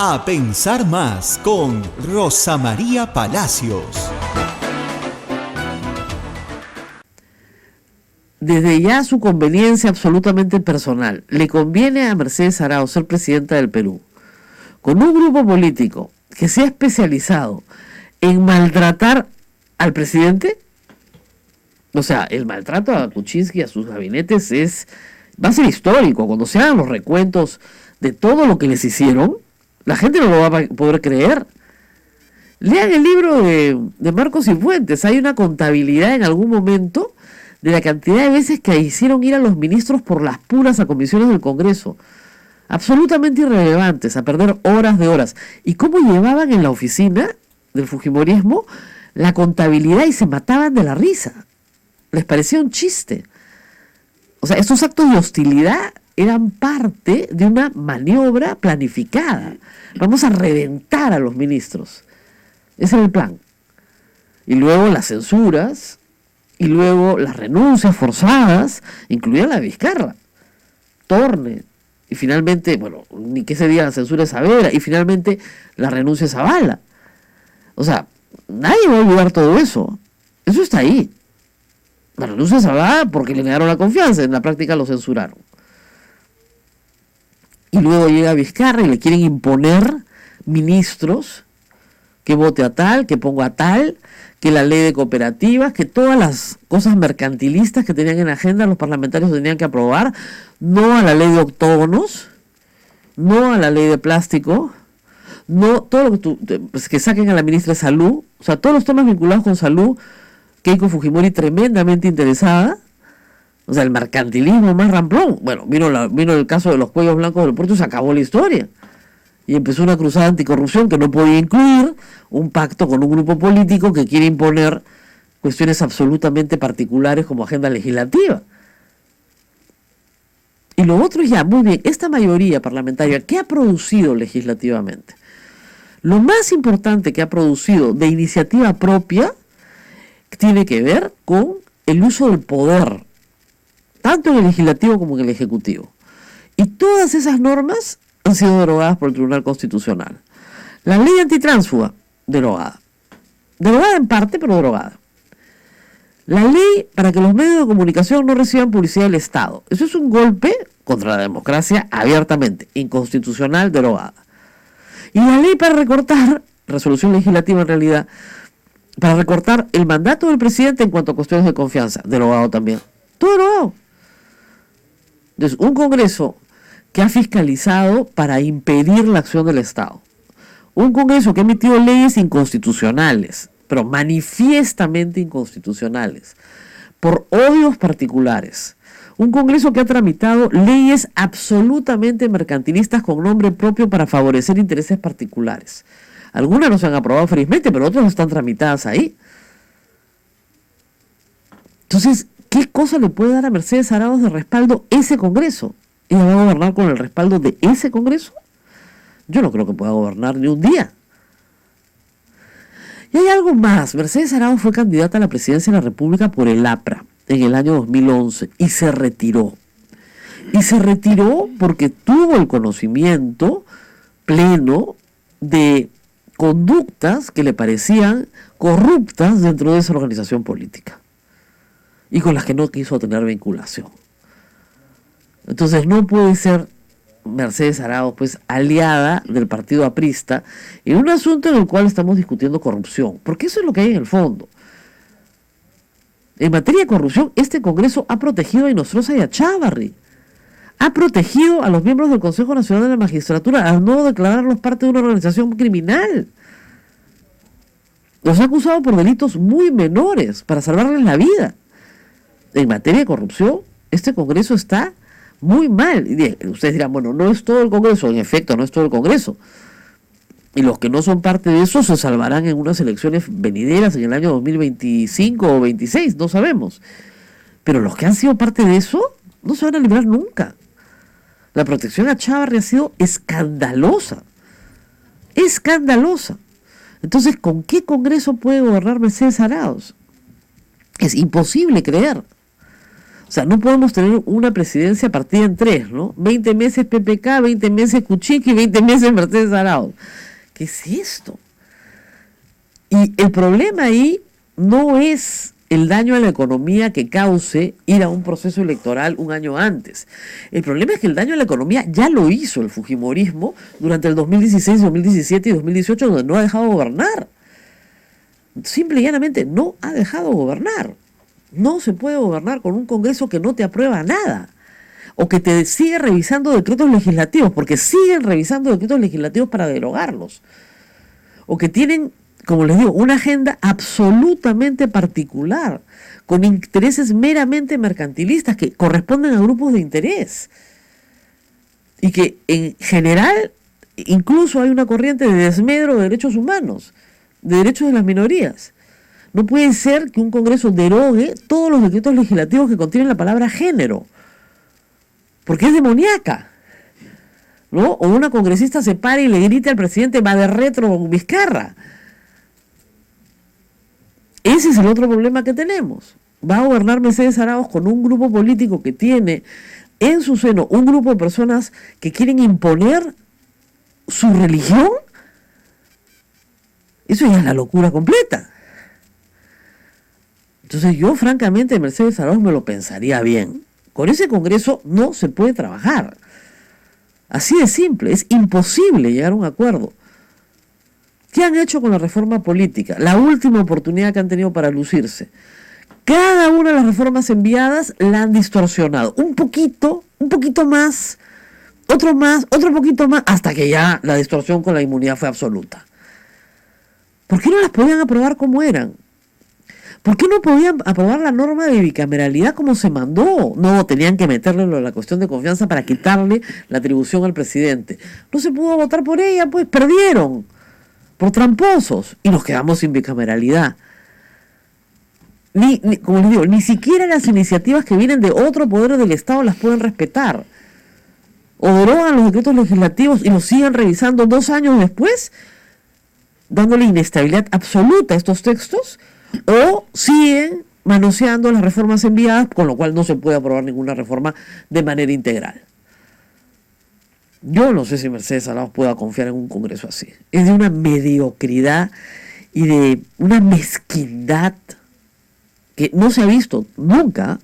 A Pensar Más con Rosa María Palacios. Desde ya su conveniencia absolutamente personal, le conviene a Mercedes Arauz ser presidenta del Perú, con un grupo político que se ha especializado en maltratar al presidente. O sea, el maltrato a Kuczynski y a sus gabinetes va a ser histórico. Cuando se hagan los recuentos de todo lo que les hicieron, la gente no lo va a poder creer. Lean el libro de Marcos y Fuentes. Hay una contabilidad en algún momento de la cantidad de veces que hicieron ir a los ministros por las puras a comisiones del Congreso. Absolutamente irrelevantes, a perder horas de horas. Y cómo llevaban en la oficina del fujimorismo la contabilidad y se mataban de la risa. Les parecía un chiste. O sea, estos actos de hostilidad eran parte de una maniobra planificada. Vamos a reventar a los ministros. Ese era el plan. Y luego las censuras, y luego las renuncias forzadas, incluida la de Vizcarra, Torne, y finalmente, bueno, ni que se diga la censura de Saavedra, y finalmente la renuncia de Zavala. O sea, nadie va a olvidar todo eso. Eso está ahí. La renuncia de Zavala porque le negaron la confianza, en la práctica lo censuraron. Y luego llega Vizcarra y le quieren imponer ministros que vote a tal, que ponga a tal, que la ley de cooperativas, que todas las cosas mercantilistas que tenían en agenda los parlamentarios tenían que aprobar, no a la ley de octógonos, no a la ley de plástico, no todo lo que saquen a la ministra de Salud, o sea, todos los temas vinculados con salud, Keiko Fujimori tremendamente interesada. O sea, el mercantilismo más ramplón. Bueno, vino el caso de los cuellos blancos del puerto y se acabó la historia. Y empezó una cruzada anticorrupción que no podía incluir un pacto con un grupo político que quiere imponer cuestiones absolutamente particulares como agenda legislativa. Y lo otro es ya, muy bien, esta mayoría parlamentaria, ¿qué ha producido legislativamente? Lo más importante que ha producido de iniciativa propia tiene que ver con el uso del poder, tanto en el legislativo como en el ejecutivo. Y todas esas normas han sido derogadas por el Tribunal Constitucional. La ley antitránsfuga, derogada. Derogada en parte, pero derogada. La ley para que los medios de comunicación no reciban publicidad del Estado. Eso es un golpe contra la democracia abiertamente, inconstitucional, derogada. Y la ley para recortar, resolución legislativa en realidad, para recortar el mandato del presidente en cuanto a cuestiones de confianza, derogado también. Todo derogado. Entonces, un Congreso que ha fiscalizado para impedir la acción del Estado. Un Congreso que ha emitido leyes inconstitucionales, pero manifiestamente inconstitucionales, por odios particulares. Un Congreso que ha tramitado leyes absolutamente mercantilistas con nombre propio para favorecer intereses particulares. Algunas no se han aprobado felizmente, pero otras están tramitadas ahí. Entonces, ¿qué cosa le puede dar a Mercedes Arauz de respaldo ese Congreso? ¿Ella va a gobernar con el respaldo de ese Congreso? Yo no creo que pueda gobernar ni un día. Y hay algo más. Mercedes Arauz fue candidata a la presidencia de la República por el APRA en el año 2011 y se retiró. Y se retiró porque tuvo el conocimiento pleno de conductas que le parecían corruptas dentro de esa organización política y con las que no quiso tener vinculación. Entonces no puede ser Mercedes Arauz pues aliada del partido aprista en un asunto en el cual estamos discutiendo corrupción, porque eso es lo que hay en el fondo. En materia de corrupción, este Congreso ha protegido a Inostroza y a Chávarri, ha protegido a los miembros del Consejo Nacional de la Magistratura al no declararlos parte de una organización criminal. Los ha acusado por delitos muy menores para salvarles la vida. En materia de corrupción, este Congreso está muy mal. Ustedes dirán, bueno, no es todo el Congreso. En efecto, no es todo el Congreso. Y los que no son parte de eso se salvarán en unas elecciones venideras en el año 2025 o 2026, no sabemos. Pero los que han sido parte de eso no se van a librar nunca. La protección a Chávarri ha sido escandalosa. Escandalosa. Entonces, ¿con qué Congreso puede gobernar Mercedes Arauz? Es imposible creer. O sea, no podemos tener una presidencia partida en tres, ¿no? 20 meses PPK, 20 meses Kuczynski y 20 meses Mercedes Arauz. ¿Qué es esto? Y el problema ahí no es el daño a la economía que cause ir a un proceso electoral un año antes. El problema es que el daño a la economía ya lo hizo el fujimorismo durante el 2016, 2017 y 2018, donde no ha dejado gobernar. Simple y llanamente no ha dejado gobernar. No se puede gobernar con un Congreso que no te aprueba nada. O que te sigue revisando decretos legislativos, porque siguen revisando decretos legislativos para derogarlos. O que tienen, como les digo, una agenda absolutamente particular, con intereses meramente mercantilistas que corresponden a grupos de interés. Y que en general incluso hay una corriente de desmedro de derechos humanos, de derechos de las minorías. No puede ser que un Congreso derogue todos los decretos legislativos que contienen la palabra género, porque es demoníaca, ¿no? O una congresista se para y le grita al presidente, va de retro Vizcarra. Ese es el otro problema que tenemos. Va a gobernar Mercedes Arauz con un grupo político que tiene en su seno un grupo de personas que quieren imponer su religión. Eso ya es la locura completa. Entonces yo francamente Mercedes Arauz me lo pensaría bien. Con ese Congreso no se puede trabajar. Así de simple, es imposible llegar a un acuerdo. ¿Qué han hecho con la reforma política? La última oportunidad que han tenido para lucirse. Cada una de las reformas enviadas la han distorsionado. Un poquito más, otro poquito más, hasta que ya la distorsión con la inmunidad fue absoluta. ¿Por qué no las podían aprobar como eran? ¿Por qué no podían aprobar la norma de bicameralidad como se mandó? No, tenían que meterle la cuestión de confianza para quitarle la atribución al presidente. No se pudo votar por ella, pues perdieron por tramposos y nos quedamos sin bicameralidad. Como les digo, ni siquiera las iniciativas que vienen de otro poder del Estado las pueden respetar. O derogan los decretos legislativos y los siguen revisando 2 años después, dándole inestabilidad absoluta a estos textos, o siguen manoseando las reformas enviadas, con lo cual no se puede aprobar ninguna reforma de manera integral. Yo no sé si Mercedes Arauz pueda confiar en un Congreso así. Es de una mediocridad y de una mezquindad que no se ha visto nunca